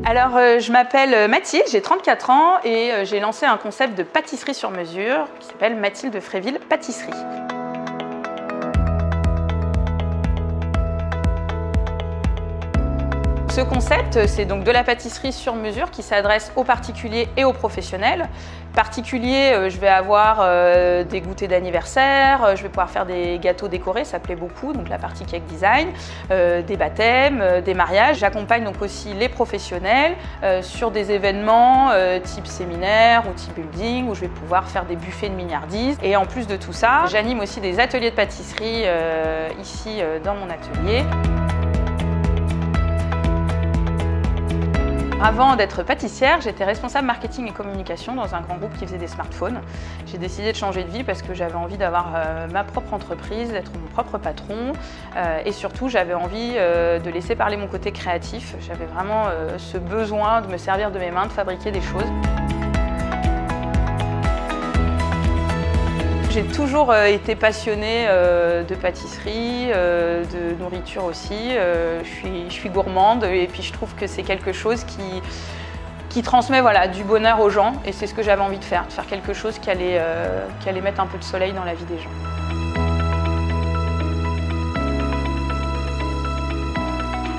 Alors, je m'appelle Mathilde, j'ai 34 ans et j'ai lancé un concept de pâtisserie sur mesure qui s'appelle Mathilde Fréville Pâtisserie. Ce concept, c'est donc de la pâtisserie sur mesure qui s'adresse aux particuliers et aux professionnels. Particuliers, je vais avoir des goûters d'anniversaire, je vais pouvoir faire des gâteaux décorés, ça plaît beaucoup, donc la partie cake design, des baptêmes, des mariages. J'accompagne donc aussi les professionnels sur des événements type séminaire ou type building où je vais pouvoir faire des buffets de mignardise. Et en plus de tout ça, j'anime aussi des ateliers de pâtisserie ici dans mon atelier. Avant d'être pâtissière, j'étais responsable marketing et communication dans un grand groupe qui faisait des smartphones. J'ai décidé de changer de vie parce que j'avais envie d'avoir ma propre entreprise, d'être mon propre patron et surtout j'avais envie de laisser parler mon côté créatif. J'avais vraiment ce besoin de me servir de mes mains, de fabriquer des choses. J'ai toujours été passionnée de pâtisserie, de nourriture aussi. Je suis gourmande et puis je trouve que c'est quelque chose qui transmet du bonheur aux gens et c'est ce que j'avais envie de faire quelque chose qui allait mettre un peu de soleil dans la vie des gens.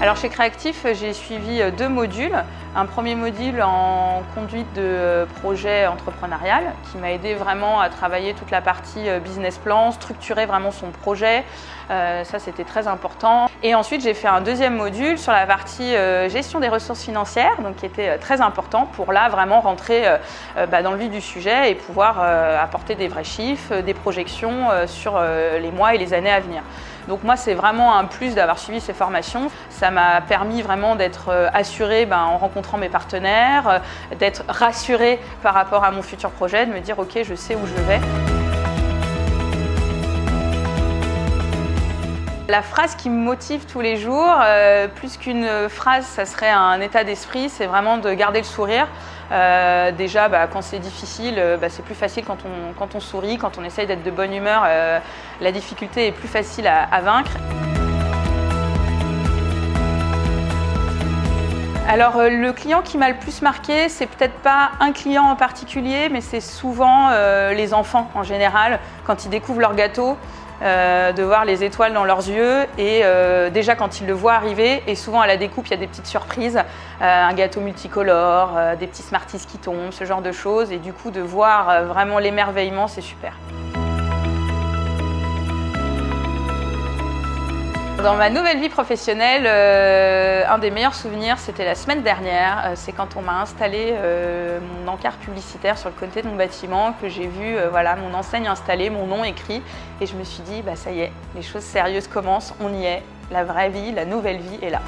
Alors chez Créactif, j'ai suivi 2 modules. Un premier module en conduite de projet entrepreneurial qui m'a aidé vraiment à travailler toute la partie business plan, structurer vraiment son projet. Ça, c'était très important. Et ensuite, j'ai fait un deuxième module sur la partie gestion des ressources financières, donc qui était très important pour là vraiment rentrer dans le vif du sujet et pouvoir apporter des vrais chiffres, des projections sur les mois et les années à venir. Donc moi, c'est vraiment un plus d'avoir suivi ces formations. Ça m'a permis vraiment d'être assurée en rencontrant mes partenaires, d'être rassurée par rapport à mon futur projet, de me dire ok, je sais où je vais. La phrase qui me motive tous les jours, plus qu'une phrase, ça serait un état d'esprit, c'est vraiment de garder le sourire. Déjà, quand c'est difficile, c'est plus facile quand on sourit, quand on essaye d'être de bonne humeur, la difficulté est plus facile à vaincre. Alors le client qui m'a le plus marqué, c'est peut-être pas un client en particulier, mais c'est souvent les enfants en général, quand ils découvrent leur gâteau. De voir les étoiles dans leurs yeux et déjà quand ils le voient arriver et souvent à la découpe il y a des petites surprises, un gâteau multicolore, des petits Smarties qui tombent, ce genre de choses et du coup de voir vraiment l'émerveillement, c'est super. Dans ma nouvelle vie professionnelle, un des meilleurs souvenirs, c'était la semaine dernière. C'est quand on m'a installé mon encart publicitaire sur le côté de mon bâtiment, que j'ai vu mon enseigne installée, mon nom écrit. Et je me suis dit, ça y est, les choses sérieuses commencent, on y est. La vraie vie, la nouvelle vie est là.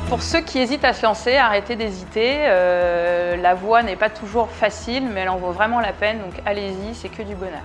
Pour ceux qui hésitent à se lancer, arrêtez d'hésiter. La voie n'est pas toujours facile, mais elle en vaut vraiment la peine. Donc allez-y, c'est que du bonheur.